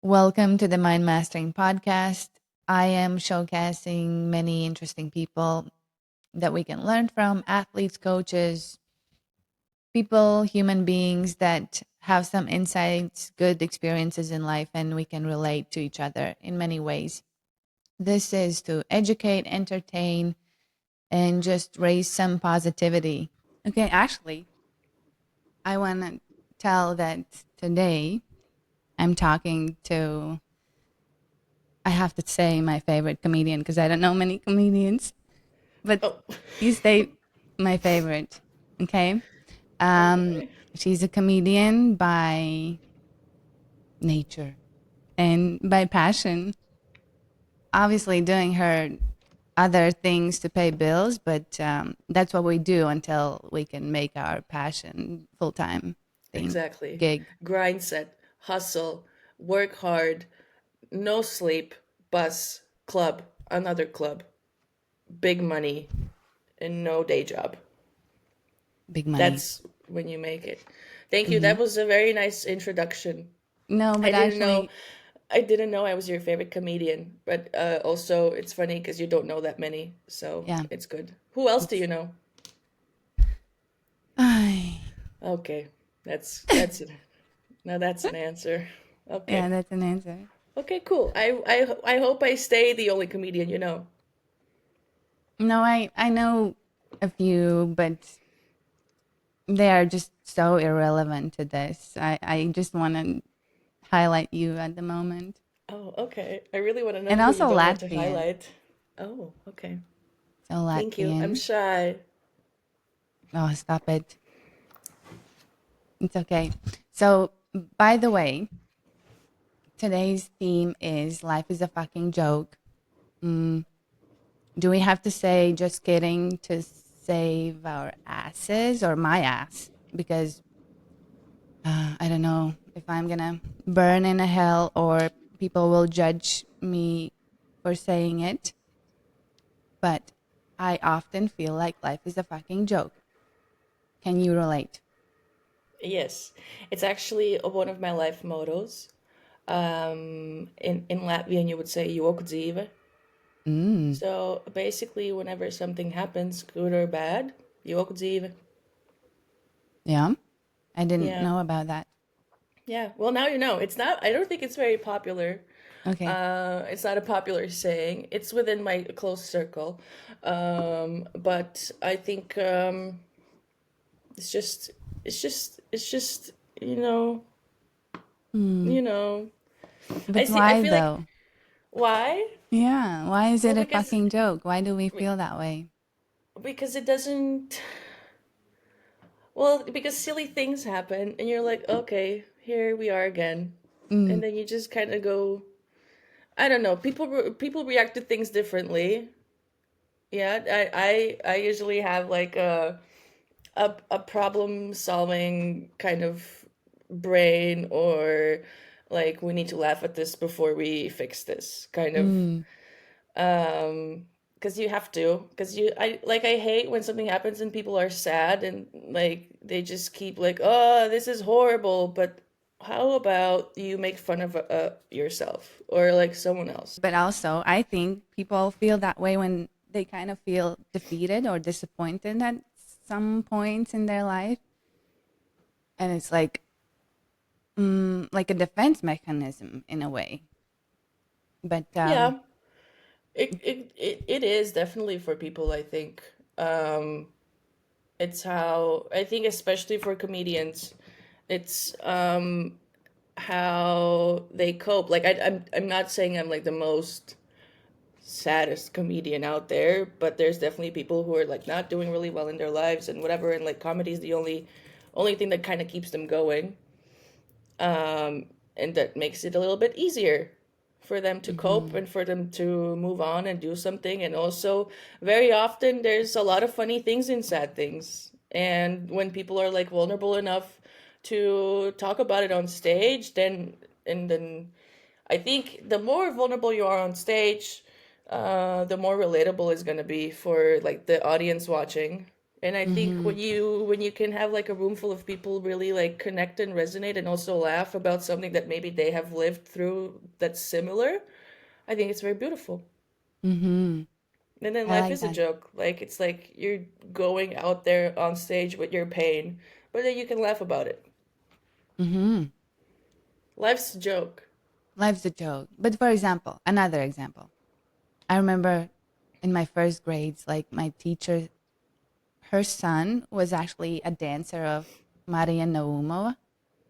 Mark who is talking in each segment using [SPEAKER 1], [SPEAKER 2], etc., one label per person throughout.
[SPEAKER 1] Welcome to the Mind Mastering Podcast. I am showcasing many interesting people that we can learn from athletes, coaches, people, human beings that have some insights, good experiences in life, and we can relate to each other in many ways. This is to educate, entertain, and just raise some positivity. Okay, actually, I want to tell that today I'm talking to I have to say my favorite comedian because I don't know many comedians, but
[SPEAKER 2] Oh,
[SPEAKER 1] you stay my favorite. Okay. Um,
[SPEAKER 2] okay.
[SPEAKER 1] she's a comedian by nature and by passion. Obviously, doing her other things to pay bills, but that's what we do until we can make our passion full time thing
[SPEAKER 2] Exactly.
[SPEAKER 1] gig.
[SPEAKER 2] Grind set, hustle, work hard, no sleep, bus, club, another club, big money, and no day job.
[SPEAKER 1] Big money.
[SPEAKER 2] That's when you make it. Thank you.
[SPEAKER 1] Hmm.
[SPEAKER 2] That was a very nice introduction.
[SPEAKER 1] No,
[SPEAKER 2] I
[SPEAKER 1] but
[SPEAKER 2] didn't know
[SPEAKER 1] actually,
[SPEAKER 2] I didn't know I was your favorite comedian, but also it's funny because you don't know that many, so
[SPEAKER 1] yeah,
[SPEAKER 2] it's good. Who else do
[SPEAKER 1] it's.
[SPEAKER 2] you know?
[SPEAKER 1] Ay,
[SPEAKER 2] Okay, that's it. Now that's an answer.
[SPEAKER 1] yeah,
[SPEAKER 2] Okay.
[SPEAKER 1] that's an answer.
[SPEAKER 2] Okay, cool. I hope I stay the only comedian you know.
[SPEAKER 1] No, I know a few, but they are just so irrelevant to this. I just want to highlight you at the moment.
[SPEAKER 2] Oh, okay. I really want to know
[SPEAKER 1] And
[SPEAKER 2] who you
[SPEAKER 1] also
[SPEAKER 2] don't want to
[SPEAKER 1] Latvian.
[SPEAKER 2] highlight. Oh, okay.
[SPEAKER 1] So
[SPEAKER 2] Thank you. I'm
[SPEAKER 1] Latvian.
[SPEAKER 2] shy.
[SPEAKER 1] Oh, stop it. It's okay. So, by the way, today's theme is life is a fucking joke. Mm, do we have to say just kidding to save our asses or my ass? Because I don't know if I'm gonna burn in a hell or people will judge me for saying it, but I often feel like life is a fucking joke. Can you relate?
[SPEAKER 2] Yes, it's actually one of my life mottos. In Latvian, you would say "joku dzīve."
[SPEAKER 1] Mm,
[SPEAKER 2] So basically, whenever something happens, good or bad, joku dzīve.
[SPEAKER 1] yeah, I didn't
[SPEAKER 2] Yeah,
[SPEAKER 1] know about that.
[SPEAKER 2] yeah. Well, now you know. It's not. I don't think it's very popular.
[SPEAKER 1] Okay.
[SPEAKER 2] It's not a popular saying. It's within my close circle, but I think it's just, it's just, you know,
[SPEAKER 1] Hmm.
[SPEAKER 2] you know. I
[SPEAKER 1] But
[SPEAKER 2] see. I
[SPEAKER 1] why
[SPEAKER 2] feel like
[SPEAKER 1] though?
[SPEAKER 2] why?
[SPEAKER 1] Yeah, why is
[SPEAKER 2] Well,
[SPEAKER 1] it a fucking joke? Why do we feel that way?
[SPEAKER 2] because it doesn't. Well, because silly things happen, and you're like, okay, here we are again,
[SPEAKER 1] Mm,
[SPEAKER 2] and then you just kind of go. I don't know. People react to things differently. Yeah, I usually have like a problem solving kind of brain, or like we need to laugh at this before we fix this kind of,
[SPEAKER 1] mm,
[SPEAKER 2] because you have to, because I hate when something happens and people are sad and like they just keep like, oh, this is horrible, but how about you make fun of yourself or like someone else.
[SPEAKER 1] but also, I think people feel that way when they kind of feel defeated or disappointed at some points in their life. And it's like a defense mechanism in a way. But
[SPEAKER 2] Yeah, it is definitely for people, I think. um it's how I think, especially for comedians, it's how they cope. Like I'm not saying I'm like the most saddest comedian out there, but there's definitely people who are like not doing really well in their lives and whatever, and like comedy is the only thing that kind of keeps them going, and that makes it a little bit easier for them to cope
[SPEAKER 1] mhm,
[SPEAKER 2] and for them to move on and do something. And also, very often there's a lot of funny things in sad things, and when people are like vulnerable enough to talk about it on stage, then I think the more vulnerable you are on stage, the more relatable it's gonna be for like the audience watching. And I think
[SPEAKER 1] Mm-hmm.
[SPEAKER 2] when you can have like a room full of people really like connect and resonate and also laugh about something that maybe they have lived through that's similar, I think it's very beautiful.
[SPEAKER 1] Mm-hmm.
[SPEAKER 2] And then
[SPEAKER 1] I
[SPEAKER 2] life
[SPEAKER 1] like
[SPEAKER 2] is a
[SPEAKER 1] that.
[SPEAKER 2] joke. Like it's like you're going out there on stage with your pain, but then you can laugh about it.
[SPEAKER 1] Mm-hmm.
[SPEAKER 2] Life's a joke.
[SPEAKER 1] Life's a joke. But for example, another example. I remember in my first grades, like my teacher, her son was actually a dancer of Maria Naumova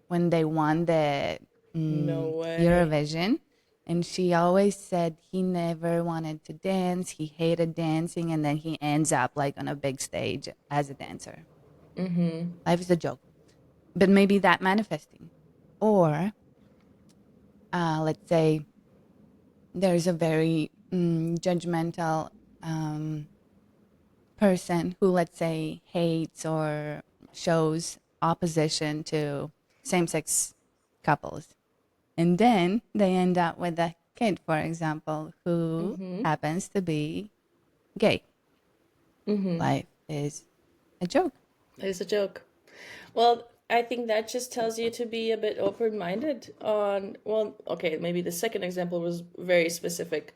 [SPEAKER 1] when they won the
[SPEAKER 2] No way.
[SPEAKER 1] Eurovision. And she always said he never wanted to dance. He hated dancing. And then he ends up like on a big stage as a dancer.
[SPEAKER 2] Mm-hmm.
[SPEAKER 1] Life is a joke. But maybe that manifesting. Or let's say there's a very judgmental um, person who, let's say, hates or shows opposition to same sex couples. And then they end up with a kid, for example, who
[SPEAKER 2] Mm-hmm.
[SPEAKER 1] happens to be gay.
[SPEAKER 2] Mm-hmm.
[SPEAKER 1] Life is a joke.
[SPEAKER 2] It's a joke. Well, I think that just tells you to be a bit open-minded on, well, okay, maybe the second example was very specific,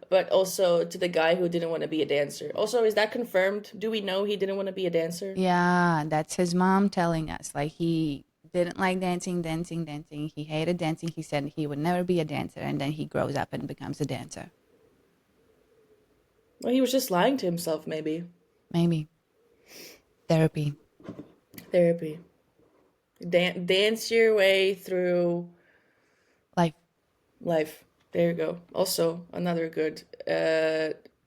[SPEAKER 2] but also to the guy who didn't want to be a dancer. Also, is that confirmed? Do we know he didn't want to be a dancer?
[SPEAKER 1] Yeah, that's his mom telling us. Like he didn't like dancing, dancing, dancing. He hated dancing. He said he would never be a dancer. And then he grows up and becomes a dancer.
[SPEAKER 2] Well, he was just lying to himself, maybe.
[SPEAKER 1] Maybe therapy.
[SPEAKER 2] Therapy. Dance your way through
[SPEAKER 1] Life.
[SPEAKER 2] life. There you go. Also, another good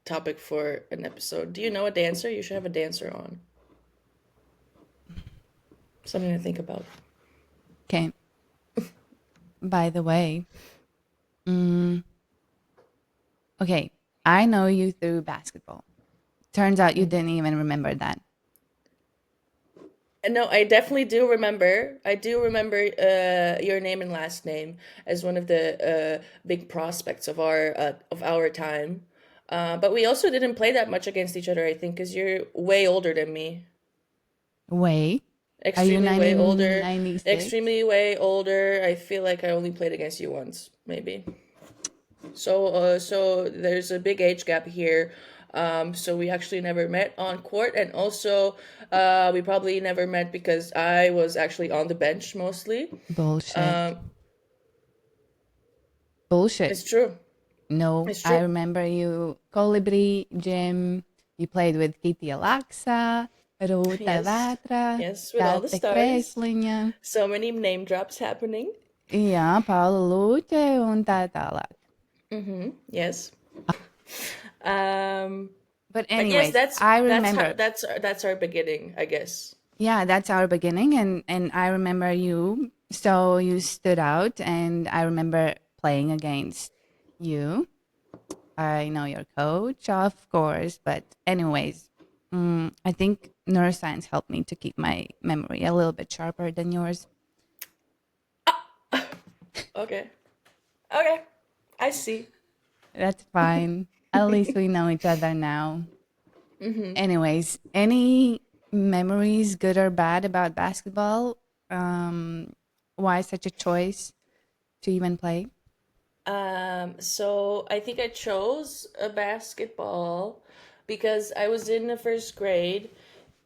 [SPEAKER 2] topic for an episode. Do you know a dancer? You should have a dancer on. Something to think about.
[SPEAKER 1] Okay. By the way, mm, okay. I know you through basketball. Turns out you didn't even remember that.
[SPEAKER 2] No, I definitely do remember. I do remember your name and last name as one of the big prospects of our time. But we also didn't play that much against each other, I think, because you're way older than me.
[SPEAKER 1] Wait, are you
[SPEAKER 2] Extremely way older.
[SPEAKER 1] 1996?
[SPEAKER 2] Extremely way older. I feel like I only played against you once, maybe. So there's a big age gap here. So we actually never met on court, and also we probably never met because I was actually on the bench mostly.
[SPEAKER 1] Bullshit.
[SPEAKER 2] Um,
[SPEAKER 1] Bullshit.
[SPEAKER 2] it's true.
[SPEAKER 1] No,
[SPEAKER 2] It's
[SPEAKER 1] I
[SPEAKER 2] true.
[SPEAKER 1] remember you, Colibri, Jim. You played with Kitty Alexa, Ruta
[SPEAKER 2] Yes,
[SPEAKER 1] Vatra,
[SPEAKER 2] yes, with all the
[SPEAKER 1] Kate
[SPEAKER 2] stars.
[SPEAKER 1] Kresliņa.
[SPEAKER 2] So many name drops happening.
[SPEAKER 1] Jā, Paula Lūķe un tā tālāk.
[SPEAKER 2] Mm-hmm. Yes. Um,
[SPEAKER 1] But
[SPEAKER 2] but yes,
[SPEAKER 1] anyways, I remember.
[SPEAKER 2] that's our beginning, I guess.
[SPEAKER 1] Yeah, that's our beginning, and I remember you. So you stood out, and I remember playing against you. I know your coach, of course, but anyways, I think neuroscience helped me to keep my memory a little bit sharper than yours.
[SPEAKER 2] Okay. Okay. I see.
[SPEAKER 1] That's fine. At least we know each other now.
[SPEAKER 2] Mm-hmm.
[SPEAKER 1] Anyways, any memories, good or bad, about basketball? Why such a choice to even play?
[SPEAKER 2] So I think I chose a basketball because I was in the first grade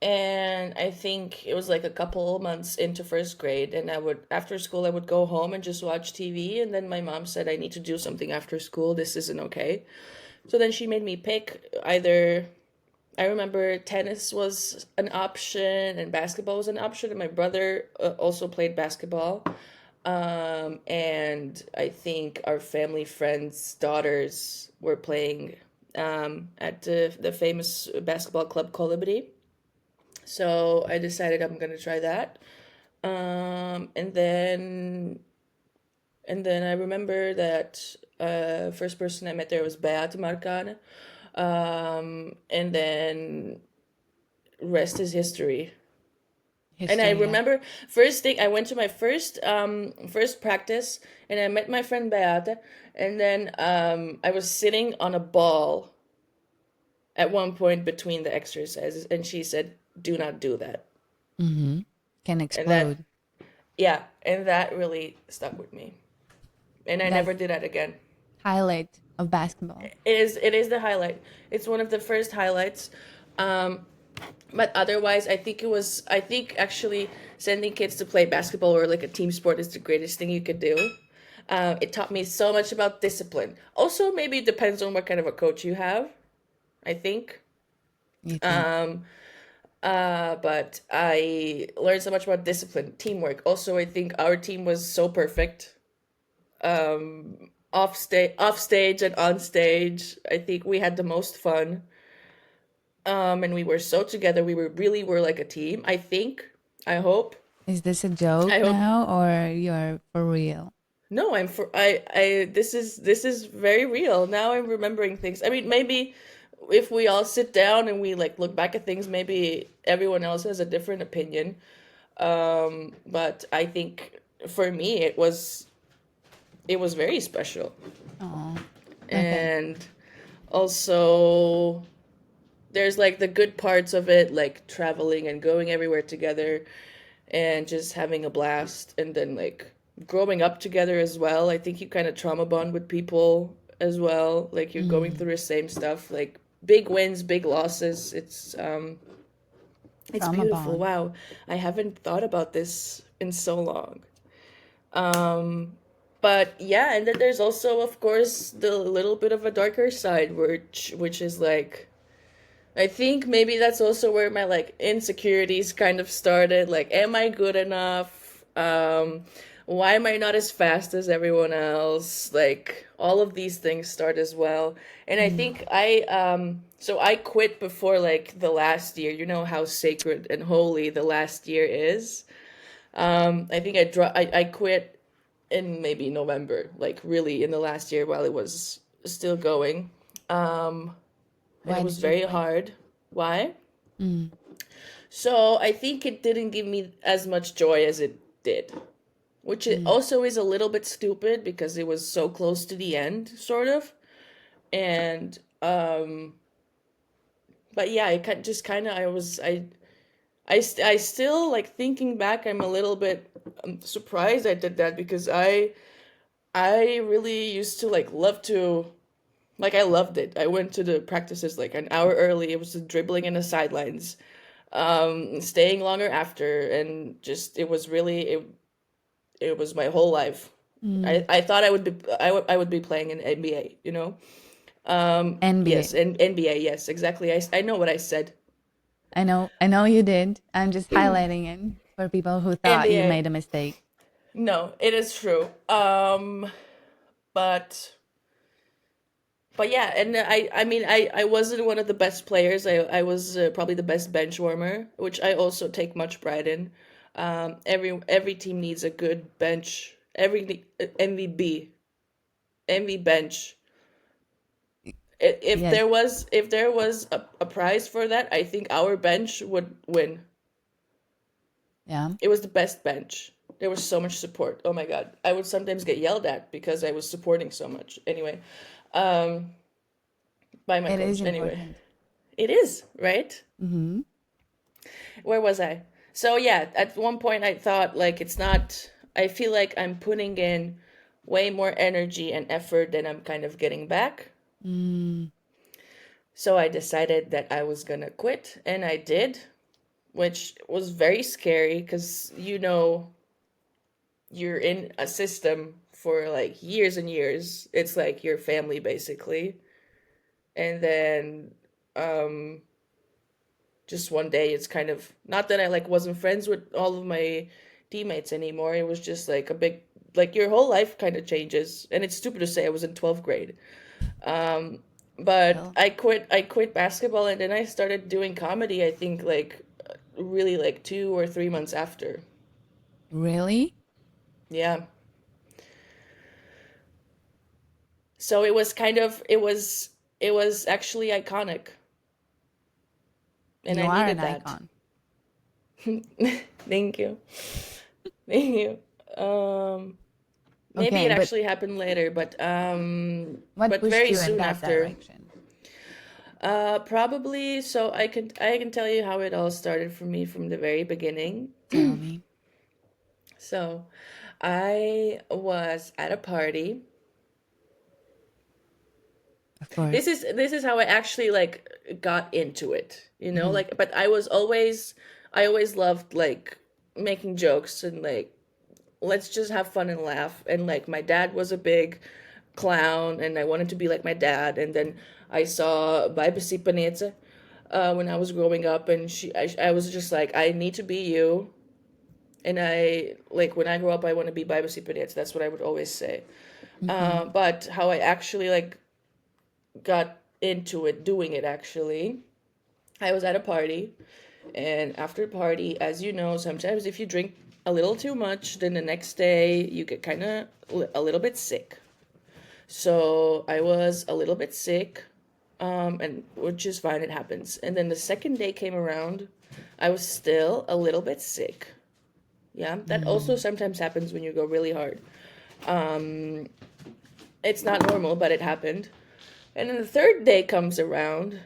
[SPEAKER 2] and I think it was like a couple months into first grade and I would after school I would go home and just watch TV and then my mom said I need to do something after school. This isn't okay. So then she made me pick either I remember tennis was an option and basketball was an option and my brother also played basketball. And I think our family friends' daughters were playing at the famous basketball club Colibri. So I decided I'm gonna try that. And then I remember that first person I met there was Beata Marcane. And then rest is history. And I
[SPEAKER 1] History, yeah.
[SPEAKER 2] remember first thing I went to my first practice and I met my friend Beata and then I was sitting on a ball at one point between the exercises and she said, do not do that.
[SPEAKER 1] Mm-hmm. Can
[SPEAKER 2] And that,
[SPEAKER 1] explode.
[SPEAKER 2] yeah, and that really stuck with me. And I
[SPEAKER 1] That's
[SPEAKER 2] never did that again.
[SPEAKER 1] highlight of basketball.
[SPEAKER 2] It is the highlight. It's one of the first highlights. Um, but otherwise, I think actually sending kids to play basketball or like a team sport is the greatest thing you could do. It taught me so much about discipline. Also, maybe it depends on what kind of a coach you have, I think.
[SPEAKER 1] You think?
[SPEAKER 2] Um, but I learned so much about discipline, teamwork. Also, I think our team was so perfect. Off stage and on stage. I think we had the most fun. And we were so together. We were like a team. I think. I hope.
[SPEAKER 1] Is this a joke
[SPEAKER 2] I hope.
[SPEAKER 1] now or you're for real?
[SPEAKER 2] No, I'm for. I. This is very real. Now I'm remembering things. I mean, maybe if we all sit down and we like look back at things, maybe everyone else has a different opinion. But I think for me, it was very special,
[SPEAKER 1] Oh, okay.
[SPEAKER 2] and also there's like the good parts of it, like traveling and going everywhere together and just having a blast, and then like growing up together as well. I think you kind of trauma bond with people as well, like you're going
[SPEAKER 1] Mm,
[SPEAKER 2] through the same stuff, like big wins, big losses. It's
[SPEAKER 1] trauma
[SPEAKER 2] beautiful.
[SPEAKER 1] bond.
[SPEAKER 2] Wow, I haven't thought about this in so long. But yeah, and then there's also of course the little bit of a darker side, which is like, I think maybe that's also where my like insecurities kind of started. Like, am I good enough? Why am I not as fast as everyone else? Like, all of these things start as well. And I
[SPEAKER 1] Mm,
[SPEAKER 2] think so I quit before like the last year. You know how sacred and holy the last year is. I think I quit in maybe November, like really in the last year while it was still going. Um, and
[SPEAKER 1] why
[SPEAKER 2] it was
[SPEAKER 1] did you
[SPEAKER 2] very
[SPEAKER 1] quit?
[SPEAKER 2] hard. Why?
[SPEAKER 1] Mm,
[SPEAKER 2] So I think it didn't give me as much joy as it did, which it
[SPEAKER 1] mm.
[SPEAKER 2] also is a little bit stupid because it was so close to the end, sort of. And but yeah, just kind of I still like thinking back. I'm a little bit surprised I did that because I really used to like love to. Like I loved it. I went to the practices like an hour early. It was dribbling in the sidelines, staying longer after, and just it was my whole life.
[SPEAKER 1] Mm.
[SPEAKER 2] I thought I would be playing in NBA, you know. Yes,
[SPEAKER 1] NBA.
[SPEAKER 2] and NBA, yes, exactly. I know what I said.
[SPEAKER 1] I know you did. I'm just highlighting it for people who thought you
[SPEAKER 2] NBA.
[SPEAKER 1] made a mistake.
[SPEAKER 2] No, it is true. But yeah, and I mean I wasn't one of the best players. I was probably the best bench warmer, which I also take much pride in. Every team needs a good bench. Every MVB, MV bench.
[SPEAKER 1] Yes.
[SPEAKER 2] If there was a prize for that, I think our bench would win.
[SPEAKER 1] Yeah.
[SPEAKER 2] It was the best bench. There was so much support. Oh my god, I would sometimes get yelled at because I was supporting so much. Anyway, um, by my
[SPEAKER 1] It is
[SPEAKER 2] coach. Anyway,
[SPEAKER 1] important.
[SPEAKER 2] it is right.
[SPEAKER 1] Mm-hmm.
[SPEAKER 2] Where was I? So yeah, at one point I thought like it's not. I feel like I'm putting in way more energy and effort than I'm kind of getting back.
[SPEAKER 1] Mm,
[SPEAKER 2] So I decided that I was gonna quit, and I did, which was very scary because you're in a system for like years and years. It's like your family basically, and then um, just one day it's kind of not that I like wasn't friends with all of my teammates anymore. It was just like a big like your whole life kind of changes, and it's stupid to say I was in 12th grade. Um, but
[SPEAKER 1] still.
[SPEAKER 2] I quit basketball and then I started doing comedy. I think like really like 2 or 3 months after.
[SPEAKER 1] Really?
[SPEAKER 2] Yeah. So it was kind of it was actually iconic, and
[SPEAKER 1] You
[SPEAKER 2] I
[SPEAKER 1] are an
[SPEAKER 2] needed that.
[SPEAKER 1] icon.
[SPEAKER 2] Thank you. Thank you. Um, Maybe
[SPEAKER 1] Okay,
[SPEAKER 2] it
[SPEAKER 1] but
[SPEAKER 2] actually happened later,
[SPEAKER 1] what
[SPEAKER 2] but
[SPEAKER 1] pushed
[SPEAKER 2] very
[SPEAKER 1] you in
[SPEAKER 2] soon
[SPEAKER 1] that
[SPEAKER 2] after.
[SPEAKER 1] direction?
[SPEAKER 2] Probably. So I can tell you how it all started for me from the very beginning.
[SPEAKER 1] Tell me.
[SPEAKER 2] So I was at a party.
[SPEAKER 1] Of
[SPEAKER 2] This is how I actually like got into it,
[SPEAKER 1] course.
[SPEAKER 2] like, but I always loved like making jokes and like let's just have fun and laugh. And like my dad was a big clown and I wanted to be like my dad. And then I saw Bibi Panetse when I was growing up, and I was just like, I need to be you. And I like when I grow up I want to be Bibi Panetse. That's what I would always say.
[SPEAKER 1] Mm-hmm.
[SPEAKER 2] But how I actually like got into it, doing it actually, I was at a party, and after a party, as you know, sometimes if you drink a little too much, then the next day you get kind of a little bit sick. So I was a little bit sick, and which is fine, it happens. And then the second day came around, I was still a little bit sick. Yeah, that also
[SPEAKER 1] Mm.
[SPEAKER 2] sometimes happens when you go really hard. It's not normal, but it happened. And then the third day comes around,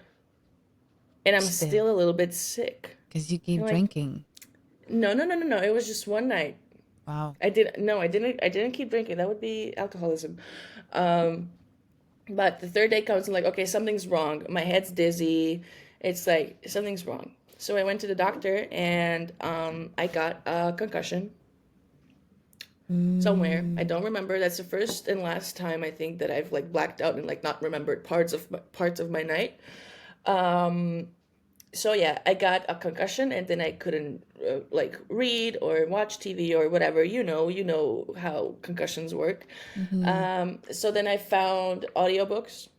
[SPEAKER 2] and I'm
[SPEAKER 1] Still,
[SPEAKER 2] still a little bit sick.
[SPEAKER 1] because you
[SPEAKER 2] I'm
[SPEAKER 1] keep
[SPEAKER 2] like,
[SPEAKER 1] drinking.
[SPEAKER 2] no, no, no, no, no. It was just one night.
[SPEAKER 1] Wow.
[SPEAKER 2] I didn't keep drinking. That would be alcoholism. Um, but the third day comes and like, okay, something's wrong. My head's dizzy. It's like something's wrong. So I went to the doctor and I got a concussion somewhere. I
[SPEAKER 1] Mm.
[SPEAKER 2] don't remember. That's the first and last time I think that I've like blacked out and like not remembered parts of my night. Um, so yeah, I got a concussion and then I couldn't like read or watch TV or whatever. You know how concussions work.
[SPEAKER 1] Mm-hmm.
[SPEAKER 2] So then I found audiobooks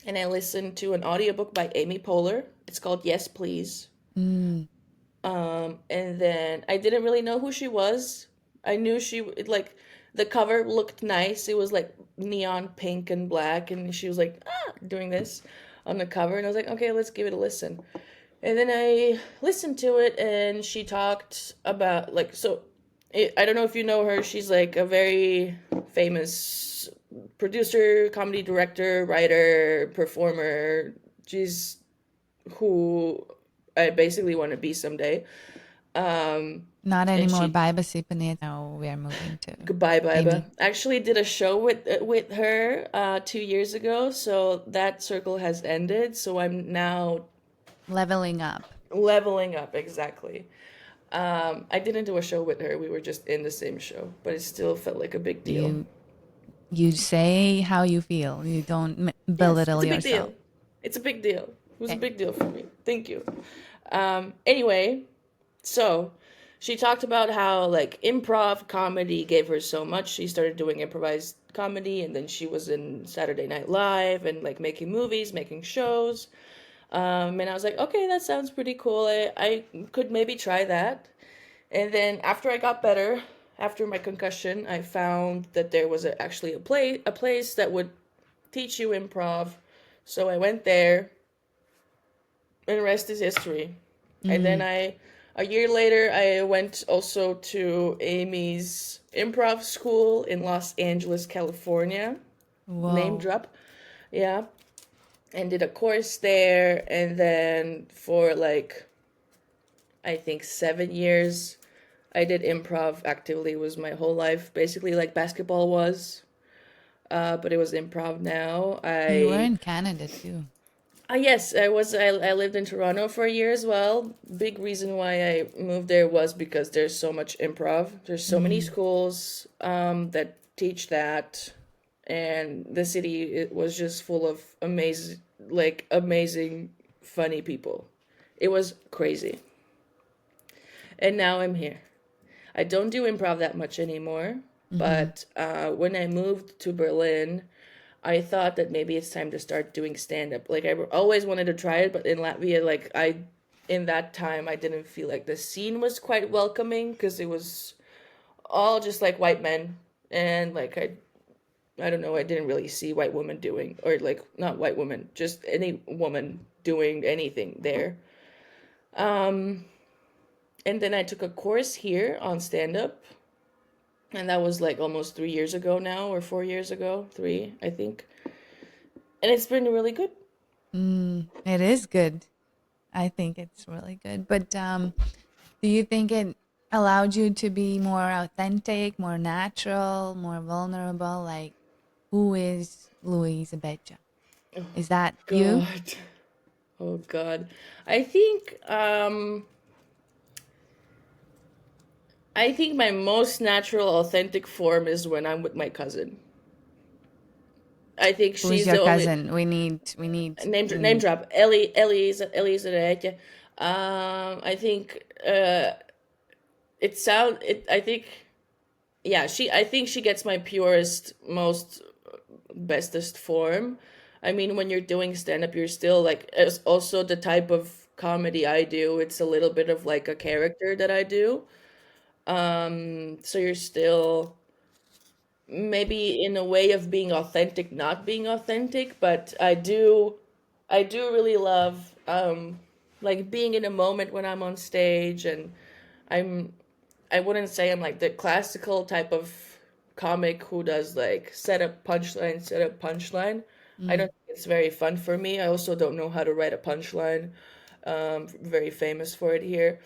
[SPEAKER 2] and I listened to an audiobook by Amy Poehler. It's called Yes Please.
[SPEAKER 1] Mm.
[SPEAKER 2] And then I didn't really know who she was. I knew like the cover looked nice. It was like neon pink and black, and she was like doing this on the cover, and I was like, okay, let's give it a listen. And then I listened to it, and she talked about like I don't know if you know her. She's like a very famous producer, comedy director, writer, performer. She's who I basically want to be someday. Um,
[SPEAKER 1] Not
[SPEAKER 2] and
[SPEAKER 1] anymore.
[SPEAKER 2] she
[SPEAKER 1] Bye, Basipanit. Now we are moving to
[SPEAKER 2] Goodbye, Baiba.
[SPEAKER 1] Amy.
[SPEAKER 2] Actually, did a show with her 2 years ago, so that circle has ended. So I'm now
[SPEAKER 1] Leveling up.
[SPEAKER 2] leveling up exactly. I didn't do a show with her. We were just in the same show, but it still felt like a big deal.
[SPEAKER 1] You you say how you feel. You don't
[SPEAKER 2] Yes, it's
[SPEAKER 1] belittle
[SPEAKER 2] a big
[SPEAKER 1] yourself.
[SPEAKER 2] deal. It's a big deal. It was a
[SPEAKER 1] Okay.
[SPEAKER 2] big deal for me. Thank you. Anyway, so she talked about how like improv comedy gave her so much. She started doing improvised comedy, and then she was in Saturday Night Live and like making movies, making shows. And I was like, okay, that sounds pretty cool. I could maybe try that. And then after I got better, after my concussion, I found that there was actually a place that would teach you improv. So I went there, and the rest is history. And then
[SPEAKER 1] Mm.
[SPEAKER 2] a year later, I went also to Amy's improv school in Los Angeles, California. Name
[SPEAKER 1] Whoa.
[SPEAKER 2] drop, yeah. And did a course there. And then for like, I think 7 years, I did improv actively, was my whole life, basically like basketball was. But it was improv now.
[SPEAKER 1] You were in Canada too.
[SPEAKER 2] Yes, I lived in Toronto for a year as well. Big reason why I moved there was because there's so much improv. There's so many
[SPEAKER 1] Mm.
[SPEAKER 2] schools that teach that, and the city it was just full of amazing, funny people. It was crazy, and now I'm here. I don't do improv that much anymore,
[SPEAKER 1] Mm-hmm.
[SPEAKER 2] but when I moved to Berlin, I thought that maybe it's time to start doing stand up. Like I always wanted to try it, but in Latvia, in that time I didn't feel like the scene was quite welcoming because it was all just like white men, and like I don't know, I didn't really see white women doing, or like not white women, just any woman doing anything there. Um and then I took a course here on stand up, and that was like almost 3 years ago now, or 4 years ago, 3 I think. And it's been really good.
[SPEAKER 1] It is good. I think it's really good. But do you think it allowed you to be more authentic, more natural, more vulnerable? Like, who is Luize Beca? Is that you?
[SPEAKER 2] God. Oh God. I think I think my most natural authentic form is when I'm with my cousin. I think
[SPEAKER 1] Who's
[SPEAKER 2] she's
[SPEAKER 1] your
[SPEAKER 2] the only
[SPEAKER 1] cousin? We need.
[SPEAKER 2] name drop. Ellie's I think I think yeah, I think she gets my purest, most bestest form. I mean, when you're doing stand up, you're still like, it's also the type of comedy I do. It's a little bit of like a character that I do. So you're still maybe in a way of being authentic, not being authentic, but I do really love like being in a moment when I'm on stage, and I'm I wouldn't say I'm like the classical type of comic who does like set up punchline. I
[SPEAKER 1] Mm,
[SPEAKER 2] don't think it's very fun for me. I also don't know how to write a punchline. Very famous for it here.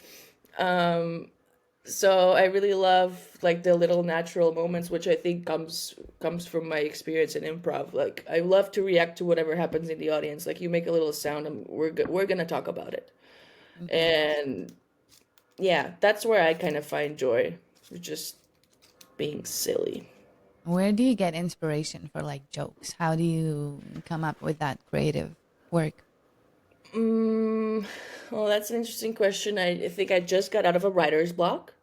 [SPEAKER 2] So I really love like the little natural moments, which I think comes from my experience in improv. Like I love to react to whatever happens in the audience. Like you make a little sound, and we're gonna talk about it.
[SPEAKER 1] mhm.
[SPEAKER 2] And yeah, that's where I kind of find joy, just being silly.
[SPEAKER 1] Where do you get inspiration for like jokes? How do you come up with that creative work?
[SPEAKER 2] Mm, well, that's an interesting question. I think I just got out of a writer's block.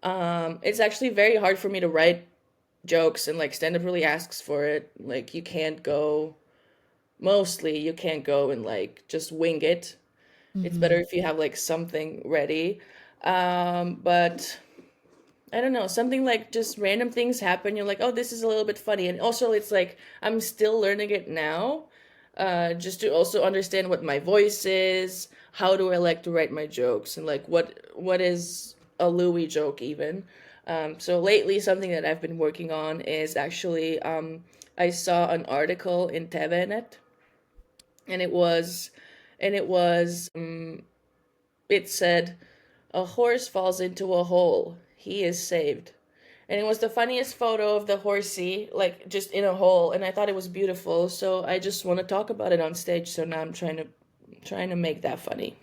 [SPEAKER 2] It's actually very hard for me to write jokes, and like stand up really asks for it. Like you can't go and like just wing it. It's better
[SPEAKER 1] Hmm.
[SPEAKER 2] if you have like something ready. But I don't know, something like just random things happen. You're like, oh, this is a little bit funny. And also, it's like I'm still learning it now, just to also understand what my voice is. How do I like to write my jokes, and like what is a Louis joke even? So lately, something that I've been working on is actually I saw an article in TVNet, and it said a horse falls into a hole. He is saved. And it was the funniest photo of the horsey, like just in a hole, and I thought it was beautiful. So I just want to talk about it on stage. So now I'm trying to make that funny.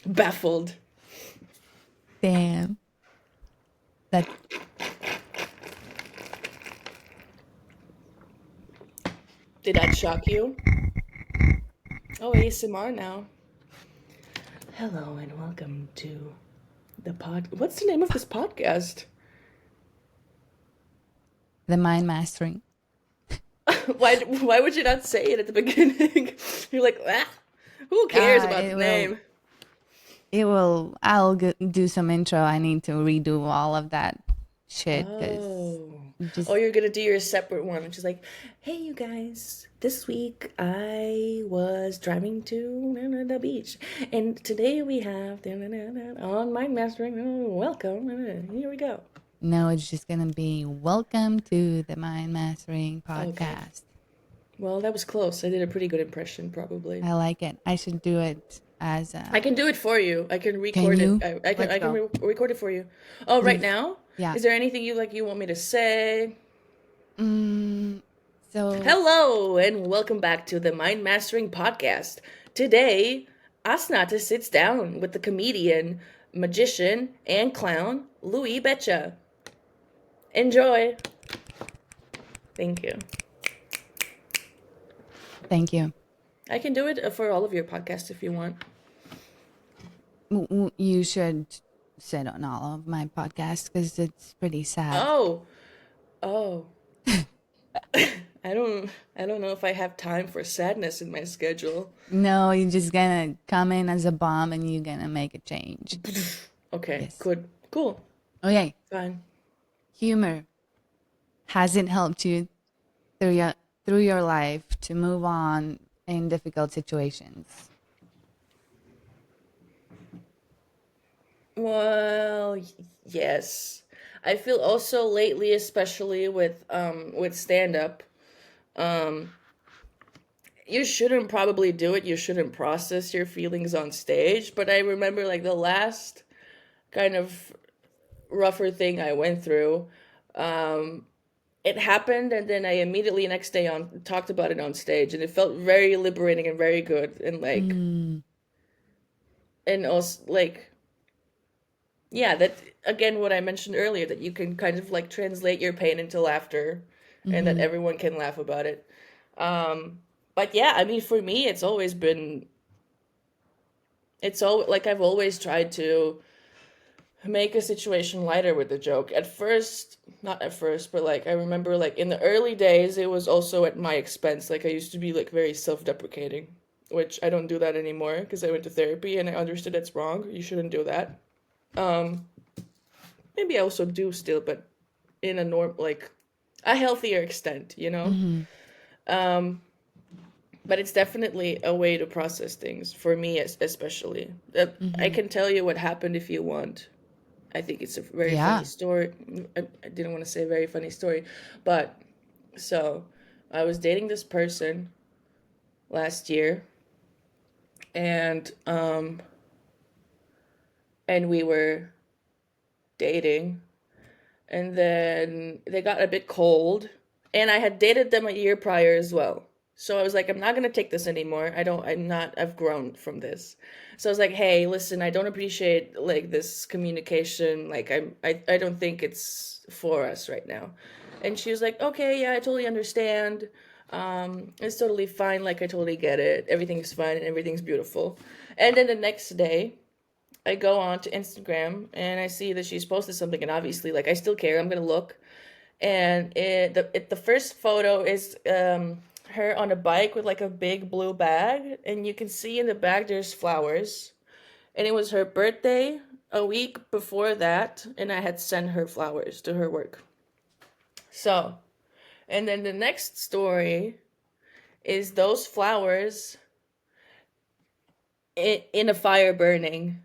[SPEAKER 2] Baffled.
[SPEAKER 1] Damn. That
[SPEAKER 2] Did that shock you? Oh, ASMR now. Hello and welcome to the pod. What's the name of this podcast?
[SPEAKER 1] the mind mastering.
[SPEAKER 2] Why would you not say it at the beginning? You're like, ah, who cares about
[SPEAKER 1] It
[SPEAKER 2] the
[SPEAKER 1] will.
[SPEAKER 2] name?
[SPEAKER 1] It will. Do some intro. I need to redo all of that shit because
[SPEAKER 2] Oh. Oh,
[SPEAKER 1] just
[SPEAKER 2] you're gonna do your separate one, which is like, hey, you guys, this week I was driving to the beach, and today we have on Mind Mastering. Welcome. Here we go.
[SPEAKER 1] no. It's just gonna be welcome to the mind mastering
[SPEAKER 2] Okay.
[SPEAKER 1] podcast.
[SPEAKER 2] Well, that was close. I did a pretty good impression, probably.
[SPEAKER 1] I like it. I should do it as
[SPEAKER 2] I
[SPEAKER 1] a.
[SPEAKER 2] can do it for you. I can
[SPEAKER 1] Can
[SPEAKER 2] record it.
[SPEAKER 1] you? Let's
[SPEAKER 2] I can
[SPEAKER 1] go,
[SPEAKER 2] record it for you. Oh, right
[SPEAKER 1] please.
[SPEAKER 2] now?
[SPEAKER 1] Yeah.
[SPEAKER 2] Is there anything you want me to say?
[SPEAKER 1] Mm, so
[SPEAKER 2] Hello, and welcome back to the Mind Mastering Podcast. Today, Asnata sits down with the comedian, magician, and clown, Lui Beca. Enjoy. Thank you.
[SPEAKER 1] thank you.
[SPEAKER 2] I can do it for all of your podcasts if you want.
[SPEAKER 1] You should sit on all of my podcasts because it's pretty sad.
[SPEAKER 2] Oh, oh. I don't know if I have time for sadness in my schedule.
[SPEAKER 1] No, you're just gonna come in as a bomb and you're gonna make a change.
[SPEAKER 2] Okay,
[SPEAKER 1] Yes.
[SPEAKER 2] good. Cool.
[SPEAKER 1] Okay.
[SPEAKER 2] Fine.
[SPEAKER 1] Humor hasn't helped you through your life to move on in difficult situations.
[SPEAKER 2] Well, yes. I feel also lately, especially with stand up, um, you shouldn't probably do it. You shouldn't process your feelings on stage. But I remember like the last kind of rougher thing I went through. Um, it happened, and then I immediately next day on talked about it on stage, and it felt very liberating and very good, and like,
[SPEAKER 1] Mm,
[SPEAKER 2] and also like, yeah, that again what I mentioned earlier, that you can kind of like translate your pain into laughter, and that
[SPEAKER 1] mm-hmm,
[SPEAKER 2] everyone can laugh about it. Um, but yeah, I mean, for me, it's always been, it's all like I've always tried to make a situation lighter with the joke. At first, not at first, but like I remember like in the early days, it was also at my expense. Like I used to be like very self-deprecating, which I don't do that anymore because I went to therapy and I understood that's wrong. You shouldn't do that. Um, maybe I also do still, but in a norm like a healthier extent, you know.
[SPEAKER 1] mm-hmm,
[SPEAKER 2] Um, but it's definitely a way to process things for me, especially. I
[SPEAKER 1] mm-hmm.
[SPEAKER 2] can tell you what happened if you want. I think it's a very funny
[SPEAKER 1] Yeah.
[SPEAKER 2] story. I didn't want to say a very funny story, but so I was dating this person last year, and and we were dating, and then they got a bit cold, and I had dated them a year prior as well. So I was like, I'm not gonna take this anymore. I'm not. I've grown from this. So I was like, hey, listen, I don't appreciate like this communication. Like I don't think it's for us right now. And she was like, okay, yeah, I totally understand. It's totally fine. Like I totally get it. Everything's fine and everything's beautiful. And then the next day, I go on to Instagram and I see that she's posted something, and obviously, like I still care. I'm gonna look, and the first photo is her on a bike with like a big blue bag, and you can see in the bag there's flowers, and it was her birthday a week before that, and I had sent her flowers to her work. So, and then the next story is those flowers in a fire burning,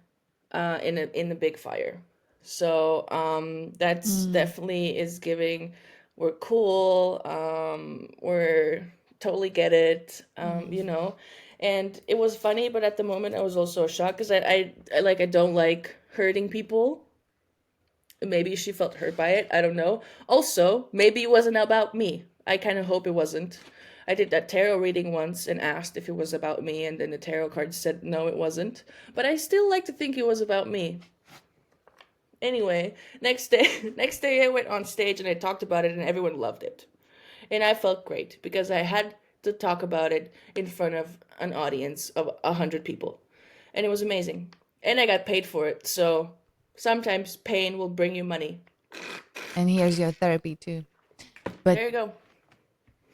[SPEAKER 2] in a big fire. So that's
[SPEAKER 1] Mm,
[SPEAKER 2] definitely is giving. We're cool. We're totally get it. You
[SPEAKER 1] mm-hmm.
[SPEAKER 2] know, and it was funny, but at the moment I was also shocked because I don't like hurting people. Maybe she felt hurt by it. I don't know. Also, maybe it wasn't about me. I kind of hope it wasn't. I did that tarot reading once and asked if it was about me, and then the tarot card said no, it wasn't. But I still like to think it was about me. Anyway, next day, next day I went on stage and I talked about it, and everyone loved it, and I felt great because I had to talk about it in front of an audience of 100 people, and it was amazing, and I got paid for it. So sometimes pain will bring you money.
[SPEAKER 1] And here's your therapy too. But
[SPEAKER 2] There you go.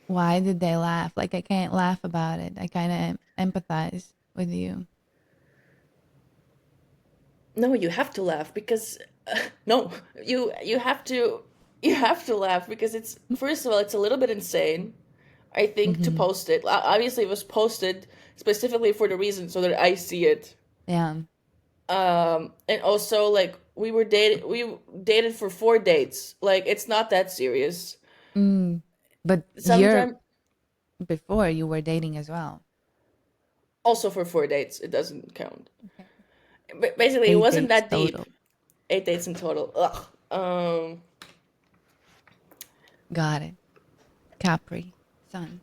[SPEAKER 1] why did they laugh? Like, I can't laugh about it. I kind of empathize with you.
[SPEAKER 2] No, you have to laugh because no, you have to, you have to laugh because it's, first of all, it's a little bit insane. I think to
[SPEAKER 1] Mm-hmm.
[SPEAKER 2] post it. Obviously, it was posted specifically for the reason so that I see it.
[SPEAKER 1] Yeah.
[SPEAKER 2] And also like we dated for 4 dates. Like it's not that serious.
[SPEAKER 1] Mm. But you're
[SPEAKER 2] Sometimes
[SPEAKER 1] before you were dating as well.
[SPEAKER 2] also for 4 dates, it doesn't count.
[SPEAKER 1] Okay.
[SPEAKER 2] But basically, it
[SPEAKER 1] Eight
[SPEAKER 2] wasn't
[SPEAKER 1] dates
[SPEAKER 2] that deep.
[SPEAKER 1] total.
[SPEAKER 2] 8 dates in total. Ugh.
[SPEAKER 1] Got it. Capri, sun.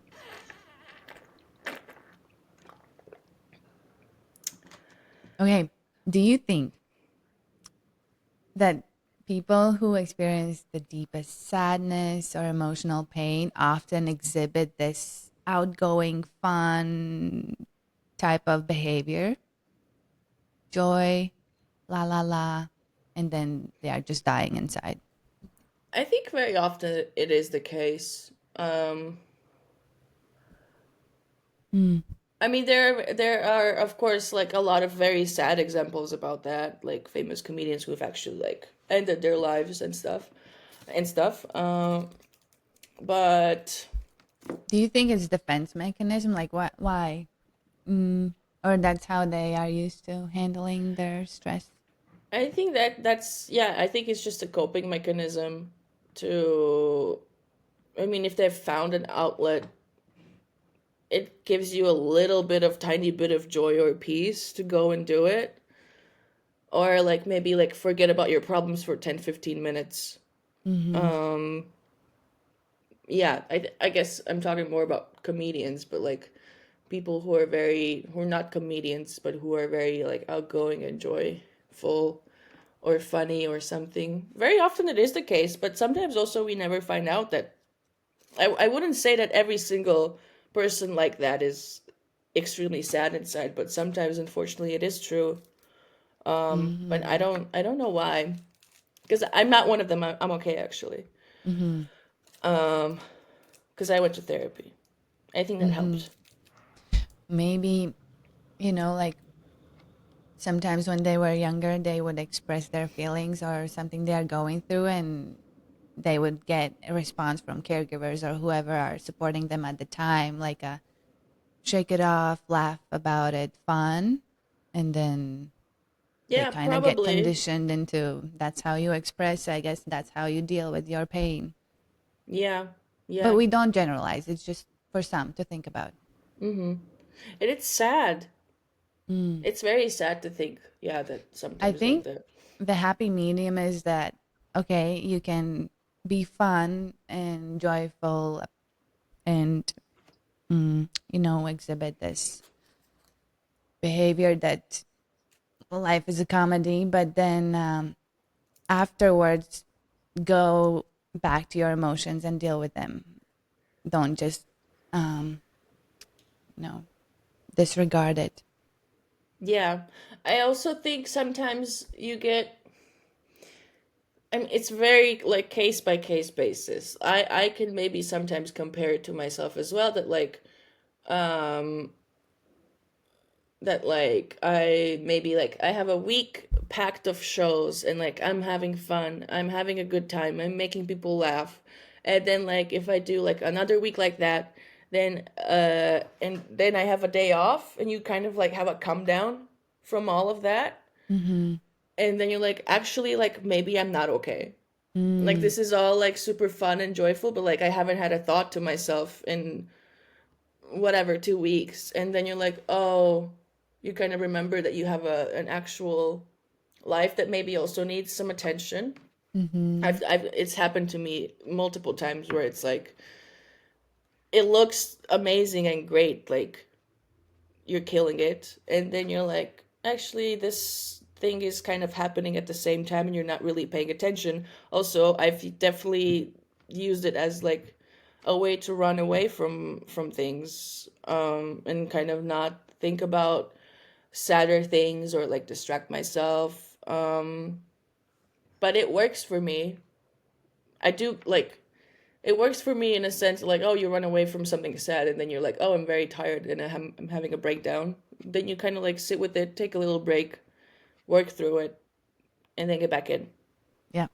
[SPEAKER 1] Okay. Do you think that people who experience the deepest sadness or emotional pain often exhibit this outgoing, fun type of behavior? Joy, la la la, and then they are just dying inside.
[SPEAKER 2] I think very often it is the case.
[SPEAKER 1] Mm,
[SPEAKER 2] I mean, there are of course like a lot of very sad examples about that, like famous comedians who have actually like ended their lives and stuff. But
[SPEAKER 1] do you think it's defense mechanism? Like what? Why? Mm, or that's how they are used to handling their stress?
[SPEAKER 2] I think that's yeah, I think it's just a coping mechanism to I mean, if they've found an outlet, it gives you a little bit of tiny bit of joy or peace to go and do it. Or like maybe like forget about your problems for 10, 15 minutes.
[SPEAKER 1] Mm-hmm.
[SPEAKER 2] Um yeah, I guess I'm talking more about comedians, but like people who are not comedians, but who are very like outgoing and joyful or funny or something. Very often it is the case, but sometimes also we never find out that I wouldn't say that every single person like that is extremely sad inside, but sometimes unfortunately it is true. But
[SPEAKER 1] Mm-hmm.
[SPEAKER 2] I don't know why. Because I'm not one of them. I'm okay actually.
[SPEAKER 1] Mm-hmm.
[SPEAKER 2] Um, because I went to therapy. I think that
[SPEAKER 1] Mm-hmm.
[SPEAKER 2] helped.
[SPEAKER 1] Maybe, like sometimes when they were younger, they would express their feelings or something they are going through, and they would get a response from caregivers or whoever are supporting them at the time, like a shake it off, laugh about it, fun. And then they
[SPEAKER 2] Yeah,
[SPEAKER 1] kind of get
[SPEAKER 2] probably.
[SPEAKER 1] conditioned into that's how you express. I guess that's how you deal with your pain.
[SPEAKER 2] Yeah,
[SPEAKER 1] But
[SPEAKER 2] yeah.
[SPEAKER 1] we don't generalize. It's just for some to think about.
[SPEAKER 2] Mm-hmm. And it's sad.
[SPEAKER 1] Mm.
[SPEAKER 2] It's very sad to think, yeah, that
[SPEAKER 1] I
[SPEAKER 2] sometimes like
[SPEAKER 1] think
[SPEAKER 2] that.
[SPEAKER 1] the happy medium is that, okay, you can be fun and joyful and, exhibit this behavior that life is a comedy, but then afterwards go back to your emotions and deal with them. Don't just, um, you know, disregard it.
[SPEAKER 2] Yeah. I also think sometimes you get I mean, it's very like case by case basis. I can maybe sometimes compare it to myself as well um that like I maybe like I have a week packed of shows and like I'm having fun, I'm having a good time, I'm making people laugh. And then like if I do like another week like that, then and then I have a day off and you kind of like have a come down from all of that.
[SPEAKER 1] Mm-hmm.
[SPEAKER 2] And then you're like actually like maybe I'm not okay. Like
[SPEAKER 1] Mm.
[SPEAKER 2] this is all like super fun and joyful, but like I haven't had a thought to myself in whatever 2 weeks, and then you're like, oh, you kind of remember that you have an actual life that maybe also needs some attention.
[SPEAKER 1] Mm-hmm.
[SPEAKER 2] It's happened to me multiple times where it's like it looks amazing and great, like you're killing it, and then you're like, actually, this thing is kind of happening at the same time, and you're not really paying attention. Also, I've definitely used it as like a way to run away from things, and kind of not think about sadder things or like distract myself. But it works for me. I do like it works for me in a sense like, oh, you run away from something sad and then you're like, oh, I'm very tired and I'm having a breakdown. Then you kind of like sit with it, take a little break, work through it, and then get back in.
[SPEAKER 1] Yeah.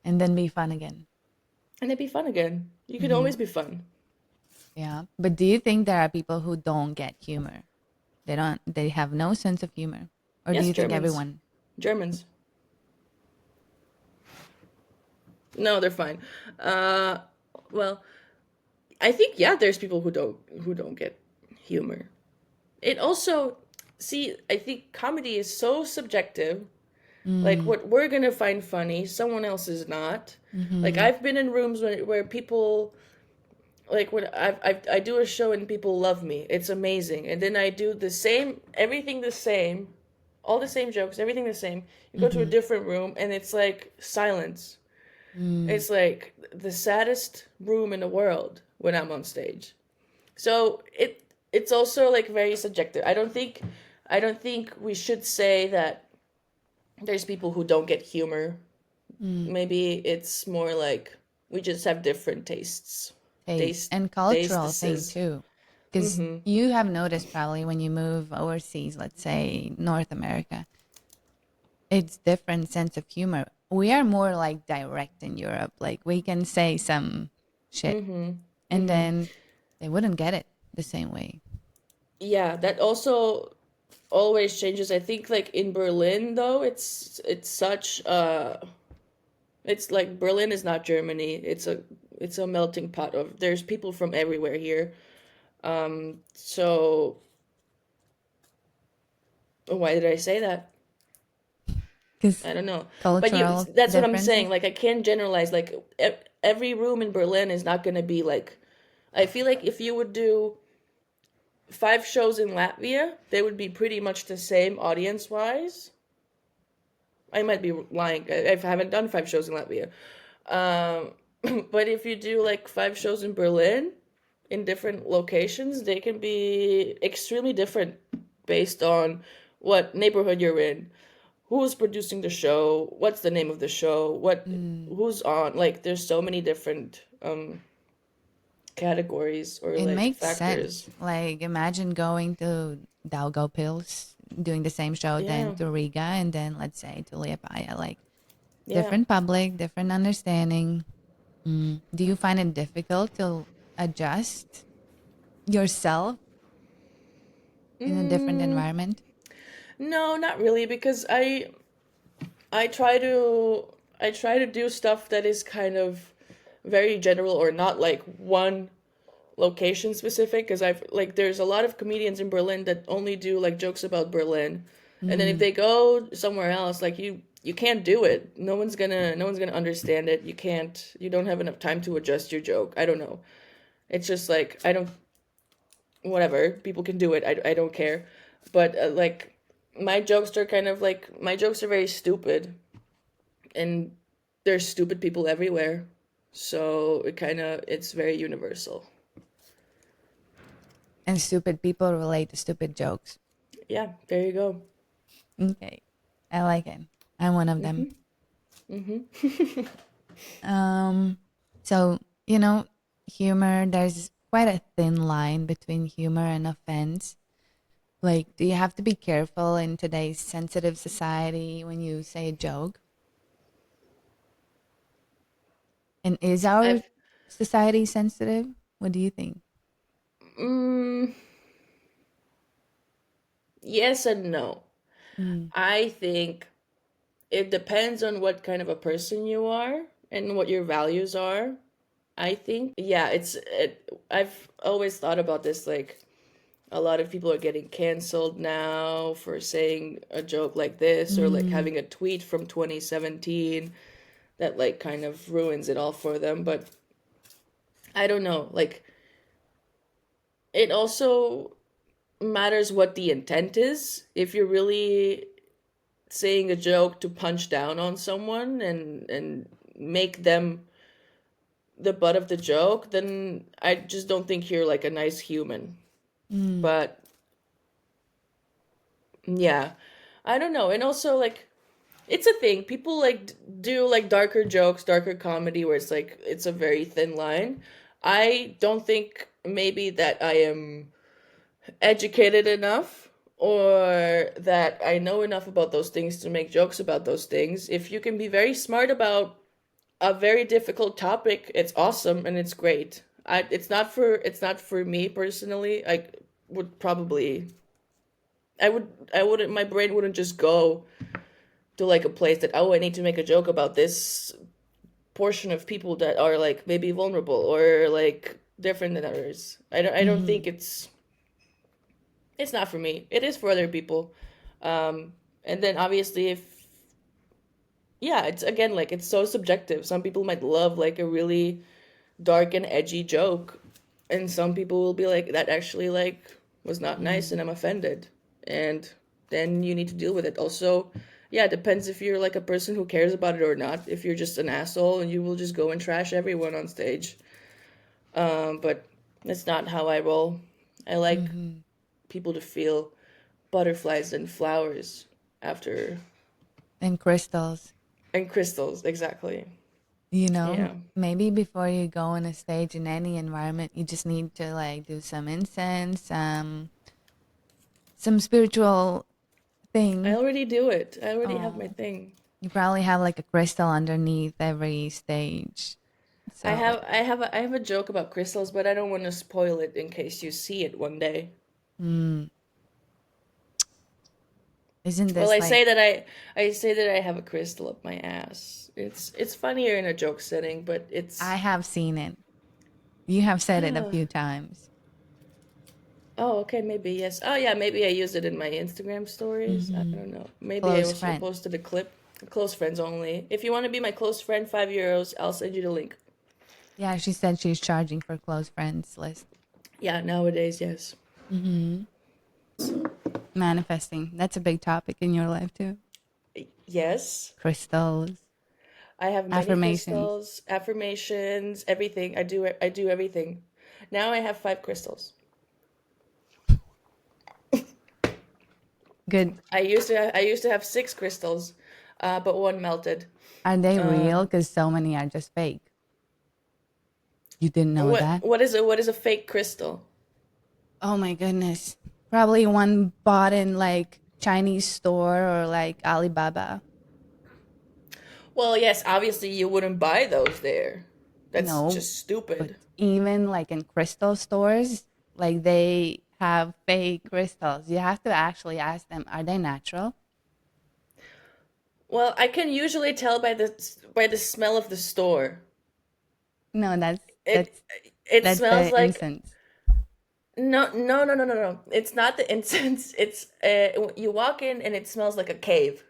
[SPEAKER 1] And then be fun again.
[SPEAKER 2] And it'd be fun again. You can
[SPEAKER 1] Mm-hmm.
[SPEAKER 2] always be fun.
[SPEAKER 1] Yeah. But do you think there are people who don't get humor? They have no sense of humor. Or do
[SPEAKER 2] Yes,
[SPEAKER 1] you think
[SPEAKER 2] Germans.
[SPEAKER 1] everyone?
[SPEAKER 2] Germans. No, they're fine. Uh, well, I think yeah, there's people who don't get humor. It also see, I think comedy is so subjective. Like
[SPEAKER 1] Mm,
[SPEAKER 2] what we're gonna find funny, someone else is not. Like
[SPEAKER 1] mm-hmm.
[SPEAKER 2] I've been in rooms where people like when I do a show and people love me, it's amazing. And then I do the same, everything the same, all the same jokes, everything the same. You go to a
[SPEAKER 1] Mm-hmm.
[SPEAKER 2] different room and it's like silence.
[SPEAKER 1] Mm,
[SPEAKER 2] It's like the saddest room in the world when I'm on stage. So it's also like very subjective. I don't think we should say that there's people who don't get humor.
[SPEAKER 1] mm.
[SPEAKER 2] Maybe it's more like we just have different tastes.
[SPEAKER 1] Taste
[SPEAKER 2] Taste
[SPEAKER 1] and cultural thing
[SPEAKER 2] Tasteses.
[SPEAKER 1] too. Because
[SPEAKER 2] Mm-hmm.
[SPEAKER 1] you have noticed probably when you move overseas, let's say North America, it's different sense of humor. We are more like direct in Europe. Like we can say some shit
[SPEAKER 2] Mm-hmm.
[SPEAKER 1] and
[SPEAKER 2] Mm-hmm.
[SPEAKER 1] then they wouldn't get it the same way.
[SPEAKER 2] Yeah, that also. always changes. I think like in Berlin though, it's such it's like Berlin is not Germany. It's a melting pot of there's people from everywhere here. So why did I say that?
[SPEAKER 1] Because
[SPEAKER 2] I don't know. But
[SPEAKER 1] cultural
[SPEAKER 2] that's what I'm saying.
[SPEAKER 1] differences.
[SPEAKER 2] Like I can't generalize. Like every room in Berlin is not going to be like. I feel like if you would do 5 shows in Latvia, they would be pretty much the same audience wise. I might be lying. I haven't done 5 shows in Latvia. Um, but if you do like 5 shows in Berlin, in different locations, they can be extremely different based on what neighborhood you're in, who's producing the show, what's the name of the show,
[SPEAKER 1] Mm.
[SPEAKER 2] who's on. Like there's so many different categories or
[SPEAKER 1] It
[SPEAKER 2] like
[SPEAKER 1] makes
[SPEAKER 2] factors.
[SPEAKER 1] sense. Like, imagine going to Daugavpils, doing the same show, then
[SPEAKER 2] Yeah.
[SPEAKER 1] to Riga, and then let's say to Liepāja. Like,
[SPEAKER 2] Yeah.
[SPEAKER 1] different public, different understanding. Mm. Do you find it difficult to adjust yourself in a different
[SPEAKER 2] Mm,
[SPEAKER 1] environment?
[SPEAKER 2] no, not really because I try to I try to do stuff that is kind of very general or not like one location specific because I've like there's a lot of comedians in Berlin that only do like jokes about Berlin. And then if
[SPEAKER 1] Mm.
[SPEAKER 2] they go somewhere else, like you can't do it. No one's gonna understand it. You don't have enough time to adjust your joke. I don't know. It's just like I don't whatever. People can do it. I don't care. But like my jokes are very stupid and there's stupid people everywhere. So it's very universal.
[SPEAKER 1] And stupid people relate to stupid jokes.
[SPEAKER 2] Yeah, there you go.
[SPEAKER 1] Okay. I like it. I'm one of them. Um, so, humor, there's quite a thin line between humor and offense. Like, do you have to be careful in today's sensitive society when you say a joke? And is our
[SPEAKER 2] I've
[SPEAKER 1] society sensitive? What do you think?
[SPEAKER 2] mm, yes and no.
[SPEAKER 1] Mm.
[SPEAKER 2] I think it depends on what kind of a person you are and what your values are. I think yeah, I've always thought about this like a lot of people are getting canceled now for saying a joke like this or like
[SPEAKER 1] Mm.
[SPEAKER 2] having a tweet from 2017 that like kind of ruins it all for them, but I don't know. Like it also matters what the intent is. If you're really saying a joke to punch down on someone and make them the butt of the joke, then I just don't think you're like a nice human.
[SPEAKER 1] Mm.
[SPEAKER 2] But yeah, I don't know. And also like it's a thing. People like do like darker jokes, darker comedy where it's like it's a very thin line. I don't think maybe that I am educated enough or that I know enough about those things to make jokes about those things. If you can be very smart about a very difficult topic, it's awesome and it's great. It's not for me personally. Would probably I wouldn't my brain wouldn't just go to like a place that I need to make a joke about this portion of people that are like maybe vulnerable or like different than others. I don't
[SPEAKER 1] Mm-hmm.
[SPEAKER 2] think it's not for me. It is for other people. And then obviously if yeah, it's again like it's so subjective. Some people might love like a really dark and edgy joke, and some people will be like that actually like was not nice and
[SPEAKER 1] Mm.
[SPEAKER 2] I'm offended. And then you need to deal with it. Also, yeah, it depends if you're like a person who cares about it or not. If you're just an asshole and you will just go and trash everyone on stage. But that's not how I roll. I like
[SPEAKER 1] Mm-hmm.
[SPEAKER 2] people to feel butterflies and flowers after
[SPEAKER 1] And crystals.
[SPEAKER 2] and crystals exactly.
[SPEAKER 1] You know,
[SPEAKER 2] Yeah.
[SPEAKER 1] maybe before you go on a stage in any environment, you just need to like do some incense, some spiritual
[SPEAKER 2] I
[SPEAKER 1] thing.
[SPEAKER 2] already do it. I already have my
[SPEAKER 1] Oh,
[SPEAKER 2] thing.
[SPEAKER 1] you probably have like a crystal underneath every stage.
[SPEAKER 2] I
[SPEAKER 1] So,
[SPEAKER 2] have I have I have a joke about crystals, but I don't want to spoil it in case you see it one day.
[SPEAKER 1] mm, Isn't
[SPEAKER 2] Well,
[SPEAKER 1] this like
[SPEAKER 2] I say that I have a crystal up my ass. It's funnier in a joke setting, but
[SPEAKER 1] I
[SPEAKER 2] it's
[SPEAKER 1] have seen it. You have said it a
[SPEAKER 2] oh,
[SPEAKER 1] few times.
[SPEAKER 2] okay, maybe yes. Oh yeah, maybe I used it in my Instagram stories. I
[SPEAKER 1] Hmm.
[SPEAKER 2] don't know. Maybe I
[SPEAKER 1] Close
[SPEAKER 2] also
[SPEAKER 1] friend.
[SPEAKER 2] posted a clip. Close friends only. If you want to be my close friend, €5, I'll send you the link.
[SPEAKER 1] Yeah, she said she's charging for close friends list.
[SPEAKER 2] Yeah, nowadays, yes.
[SPEAKER 1] Hmm. Manifesting. That's a big topic in your life too.
[SPEAKER 2] Yes.
[SPEAKER 1] Crystals,
[SPEAKER 2] I have many
[SPEAKER 1] affirmations.
[SPEAKER 2] crystals, affirmations, everything. I do everything. Now I have 5 crystals.
[SPEAKER 1] Good.
[SPEAKER 2] I used to have 6 crystals, but one melted.
[SPEAKER 1] Are they real?
[SPEAKER 2] Um,
[SPEAKER 1] Because so many are just fake. You didn't know
[SPEAKER 2] what
[SPEAKER 1] that?
[SPEAKER 2] what is a fake crystal?
[SPEAKER 1] Oh my goodness. Probably one bought in like Chinese store or like Alibaba.
[SPEAKER 2] Well, yes, obviously you wouldn't buy those there. That's
[SPEAKER 1] No,
[SPEAKER 2] just
[SPEAKER 1] but
[SPEAKER 2] stupid.
[SPEAKER 1] even like in crystal stores, like they have fake crystals. You have to actually ask them, are they natural?
[SPEAKER 2] Well, I can usually tell by the smell of the store.
[SPEAKER 1] No, that's
[SPEAKER 2] It
[SPEAKER 1] that's
[SPEAKER 2] it
[SPEAKER 1] that's
[SPEAKER 2] smells
[SPEAKER 1] the
[SPEAKER 2] like
[SPEAKER 1] incense.
[SPEAKER 2] no, no, no, no, no, no. It's not the incense. It's you walk in and it smells like a cave.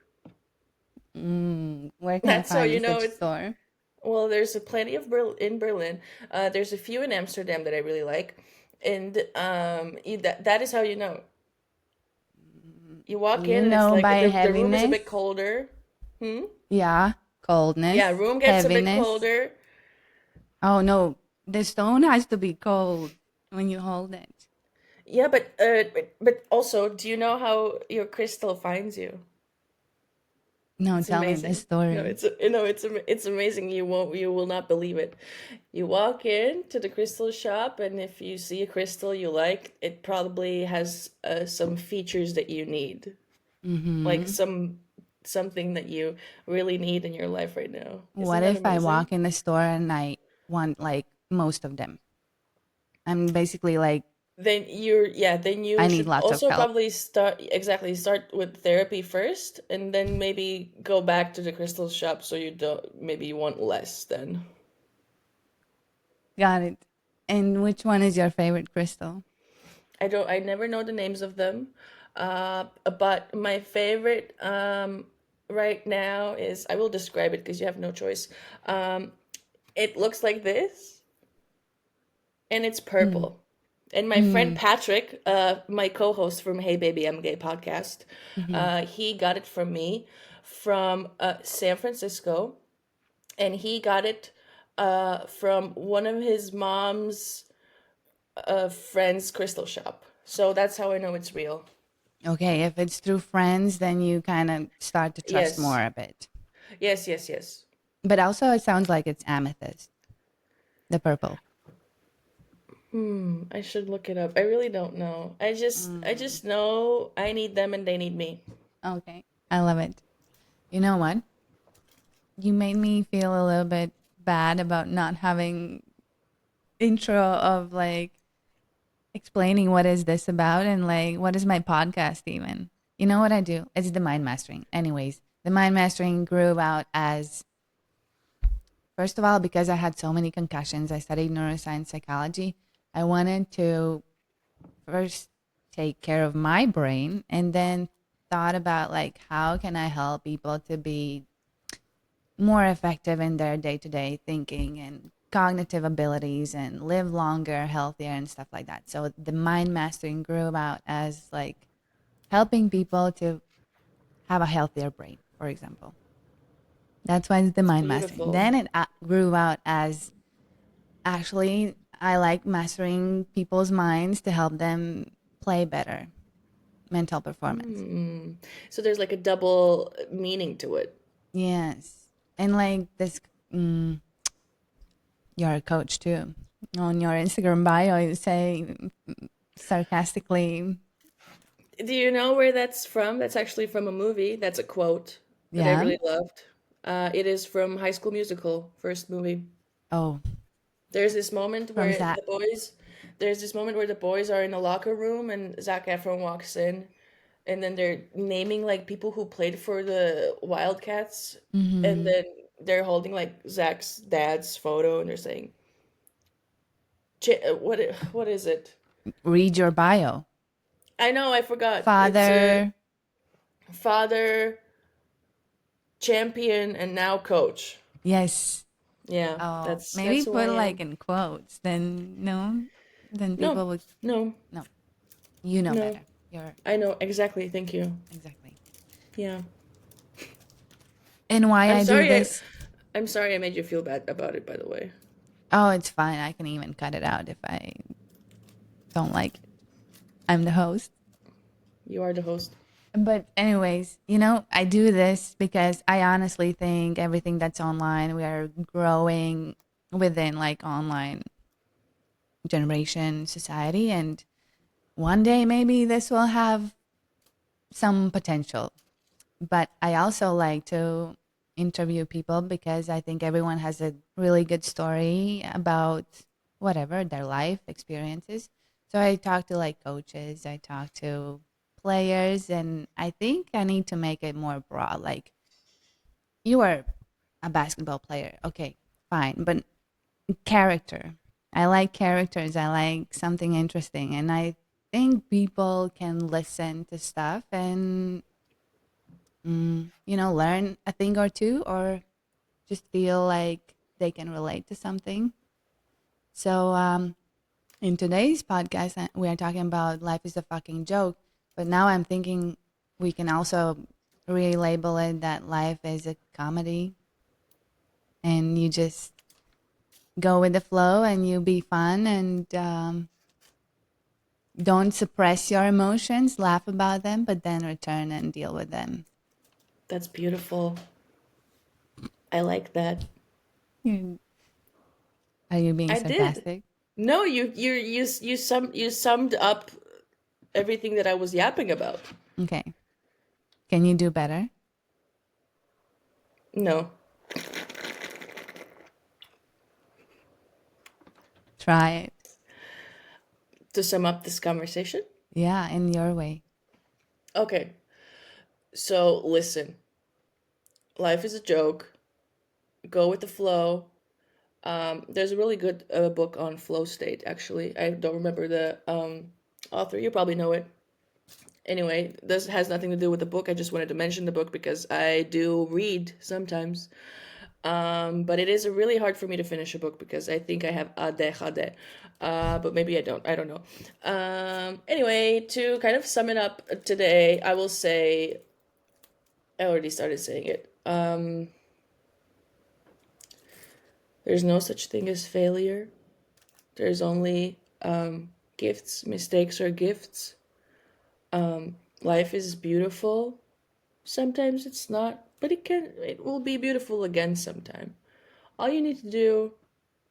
[SPEAKER 1] Where can I
[SPEAKER 2] That's how
[SPEAKER 1] find
[SPEAKER 2] you
[SPEAKER 1] a
[SPEAKER 2] know
[SPEAKER 1] such
[SPEAKER 2] it's.
[SPEAKER 1] store?
[SPEAKER 2] Well, there's a plenty of in Berlin. There's a few in Amsterdam that I really like, and that is how you know. You walk
[SPEAKER 1] You
[SPEAKER 2] in and it's
[SPEAKER 1] know
[SPEAKER 2] like
[SPEAKER 1] by
[SPEAKER 2] the room is a bit
[SPEAKER 1] heaviness.
[SPEAKER 2] colder. Hmm.
[SPEAKER 1] Yeah,
[SPEAKER 2] Yeah,
[SPEAKER 1] coldness,
[SPEAKER 2] room gets a bit
[SPEAKER 1] heaviness.
[SPEAKER 2] colder.
[SPEAKER 1] Oh no, the stone has to be cold when you hold it.
[SPEAKER 2] Yeah, but also, do you know how your crystal finds you?
[SPEAKER 1] No,
[SPEAKER 2] It's
[SPEAKER 1] tell me this
[SPEAKER 2] amazing. No,
[SPEAKER 1] story.
[SPEAKER 2] it's amazing. You will not believe it. You walk in to the crystal shop, and if you see a crystal you like, it probably has some features that you need, like
[SPEAKER 1] Mm-hmm.
[SPEAKER 2] something that you really need in your life right now. Isn't
[SPEAKER 1] What
[SPEAKER 2] that
[SPEAKER 1] if I
[SPEAKER 2] amazing?
[SPEAKER 1] walk in the store and I want like most of them? I'm basically like,
[SPEAKER 2] Then
[SPEAKER 1] I
[SPEAKER 2] you
[SPEAKER 1] need
[SPEAKER 2] should
[SPEAKER 1] lots of
[SPEAKER 2] also
[SPEAKER 1] help.
[SPEAKER 2] probably start with therapy first, and then maybe go back to the crystal shop so you don't maybe you want less then.
[SPEAKER 1] Got it. And which one is your favorite crystal?
[SPEAKER 2] I never know the names of them. But my favorite right now is, I will describe it because you have no choice. Um, it looks like this, and it's
[SPEAKER 1] Mm.
[SPEAKER 2] purple. And my friend
[SPEAKER 1] Mm.
[SPEAKER 2] Patrick, my co-host from Hey Baby I'm Gay podcast,
[SPEAKER 1] Mm-hmm.
[SPEAKER 2] he got it from me from San Francisco, and he got it from one of his mom's friend's crystal shop. So that's how I know it's real.
[SPEAKER 1] Okay, if it's through friends, then you kind of start to trust
[SPEAKER 2] Yes,
[SPEAKER 1] more a bit.
[SPEAKER 2] yes, yes, yes.
[SPEAKER 1] But also, it sounds like it's amethyst, the purple.
[SPEAKER 2] I should look it up. I really don't know. I just
[SPEAKER 1] Mm.
[SPEAKER 2] know I need them and they need me.
[SPEAKER 1] Okay, I love it. You know what? You made me feel a little bit bad about not having intro of like explaining what is this about and like what is my podcast even. You know what I do? It's the mind mastering. Anyways, the mind mastering grew out as first of all because I had so many concussions. I studied neuroscience psychology. I wanted to first take care of my brain and then thought about like how can I help people to be more effective in their day-to-day thinking and cognitive abilities and live longer, healthier and stuff like that. So the mind mastering grew about as like helping people to have a healthier brain, for example. That's why it's the
[SPEAKER 2] It's
[SPEAKER 1] mind mastering.
[SPEAKER 2] beautiful.
[SPEAKER 1] Then it grew out as actually I like mastering people's minds to help them play better, mental performance.
[SPEAKER 2] So there's like a double meaning to it.
[SPEAKER 1] Yes. And like this, mm, you're a coach too. On your Instagram bio, you say sarcastically,
[SPEAKER 2] Do you know where that's from? That's actually from a movie. That's a quote that I
[SPEAKER 1] yeah.
[SPEAKER 2] really loved. It is from High School Musical, first movie.
[SPEAKER 1] Oh,
[SPEAKER 2] There's this moment
[SPEAKER 1] from
[SPEAKER 2] where
[SPEAKER 1] Zach.
[SPEAKER 2] the boys, there's this moment where the boys are in the locker room and Zac Efron walks in, and then they're naming like people who played for the Wildcats, and
[SPEAKER 1] Mm-hmm.
[SPEAKER 2] then they're holding like Zach's dad's photo, and they're saying, what is it?
[SPEAKER 1] Read your bio.
[SPEAKER 2] I know, I forgot. It's a
[SPEAKER 1] Father.
[SPEAKER 2] father, champion, and now coach.
[SPEAKER 1] Yes.
[SPEAKER 2] Yeah,
[SPEAKER 1] Oh, maybe
[SPEAKER 2] that's who I
[SPEAKER 1] put like
[SPEAKER 2] am.
[SPEAKER 1] in quotes. Then no, then
[SPEAKER 2] No,
[SPEAKER 1] people would
[SPEAKER 2] no,
[SPEAKER 1] no. You know
[SPEAKER 2] no.
[SPEAKER 1] better. You're
[SPEAKER 2] I know exactly. Thank you.
[SPEAKER 1] exactly.
[SPEAKER 2] Yeah.
[SPEAKER 1] And why
[SPEAKER 2] I'm
[SPEAKER 1] I do
[SPEAKER 2] sorry.
[SPEAKER 1] this?
[SPEAKER 2] I'm sorry I made you feel bad about it. By the way,
[SPEAKER 1] Oh, it's fine. I can even cut it out if I don't like it. I'm the host.
[SPEAKER 2] you are the host.
[SPEAKER 1] But anyways, I do this because I honestly think everything that's online, we are growing within like online generation society, and one day maybe this will have some potential. But I also like to interview people because I think everyone has a really good story about whatever their life experiences. So I talk to like coaches, I talk to players, and I think I need to make it more broad. Like, you are a basketball player. Okay, fine. But character. I like characters. I like something interesting. And I think people can listen to stuff and learn a thing or two, or just feel like they can relate to something. So, in today's podcast, we are talking about life is a fucking joke. But now I'm thinking we can also relabel it that life is a comedy, and you just go with the flow and you be fun, and don't suppress your emotions, laugh about them, but then return and deal with them.
[SPEAKER 2] That's beautiful. I like that.
[SPEAKER 1] You- Are you being
[SPEAKER 2] I did.
[SPEAKER 1] sarcastic?
[SPEAKER 2] No, you summed up everything that I was yapping about.
[SPEAKER 1] Okay. Can you do better?
[SPEAKER 2] No.
[SPEAKER 1] Try it.
[SPEAKER 2] To sum up this conversation.
[SPEAKER 1] Yeah, in your way.
[SPEAKER 2] Okay. So listen. Life is a joke. Go with the flow. There's a really good book on flow state. Actually, I don't remember the author. You probably know it. Anyway, this has nothing to do with the book. I just wanted to mention the book because I do read sometimes. But it is really hard for me to finish a book because I think I have ADHD. But maybe I don't. I don't know. Anyway, to kind of sum it up today, I will say I already started saying it. There's no such thing as failure. There's only gifts. Mistakes are gifts. Life is beautiful. Sometimes it's not, but it will be beautiful again sometime. All you need to do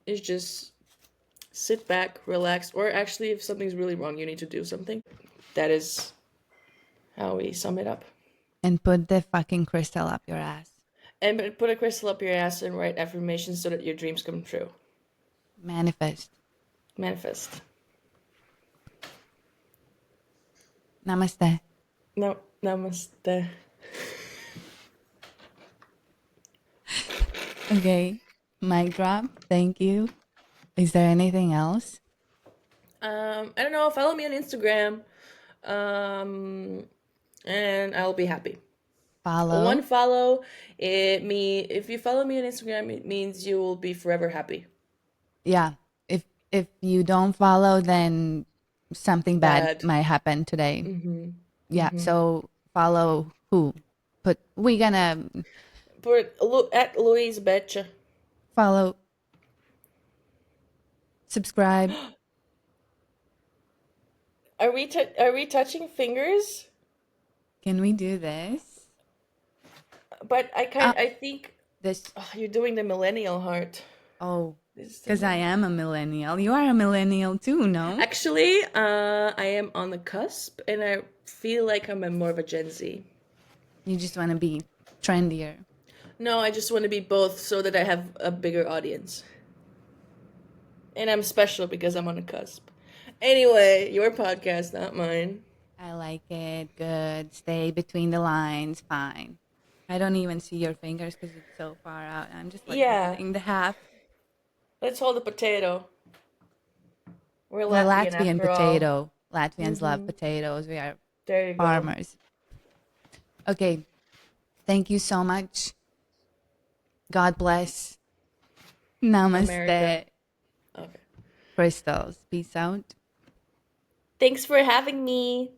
[SPEAKER 2] is just sit back, relax, or actually, if something's really wrong, you need to do something. That is how we sum it up.
[SPEAKER 1] And put the fucking crystal up your ass.
[SPEAKER 2] And put a crystal up your ass and write affirmations so that your dreams come true.
[SPEAKER 1] Manifest.
[SPEAKER 2] Manifest.
[SPEAKER 1] Namaste.
[SPEAKER 2] No, namaste.
[SPEAKER 1] Okay. Mic drop. Thank you. Is there anything else?
[SPEAKER 2] I don't know. Follow me on Instagram, um, and I'll be happy. One
[SPEAKER 1] Follow.
[SPEAKER 2] follow, if you follow me on Instagram, it means you will be forever happy.
[SPEAKER 1] Yeah. If you don't follow, then something bad
[SPEAKER 2] Bad.
[SPEAKER 1] might happen today. Yeah. So follow who? But we gonna
[SPEAKER 2] At Luize Beca.
[SPEAKER 1] follow, subscribe.
[SPEAKER 2] Are we touching fingers?
[SPEAKER 1] Can we do this?
[SPEAKER 2] But
[SPEAKER 1] Oh,
[SPEAKER 2] I think
[SPEAKER 1] this.
[SPEAKER 2] you're doing the millennial heart.
[SPEAKER 1] Oh,
[SPEAKER 2] This is the
[SPEAKER 1] because I
[SPEAKER 2] millennial.
[SPEAKER 1] am a millennial. You are a millennial too, no?
[SPEAKER 2] Actually, I am on the cusp, and I feel like I'm a more of a Gen Z.
[SPEAKER 1] You just want to be trendier.
[SPEAKER 2] No, I just want to be both so that I have a bigger audience. And I'm special because I'm on the cusp. Anyway, your podcast, not mine.
[SPEAKER 1] I like it. Good. Stay between the lines. Fine. I don't even see your fingers because it's so far out. I'm just like
[SPEAKER 2] Yeah,
[SPEAKER 1] holding the half.
[SPEAKER 2] let's hold a potato. We're
[SPEAKER 1] The
[SPEAKER 2] Latvian
[SPEAKER 1] Latvian
[SPEAKER 2] after all.
[SPEAKER 1] potato. Latvians love
[SPEAKER 2] Mm-hmm.
[SPEAKER 1] potatoes. We are
[SPEAKER 2] There you go.
[SPEAKER 1] farmers. Okay. Thank you so much. God bless.
[SPEAKER 2] America.
[SPEAKER 1] Namaste.
[SPEAKER 2] Okay.
[SPEAKER 1] Crystals. Peace out.
[SPEAKER 2] Thanks for having me.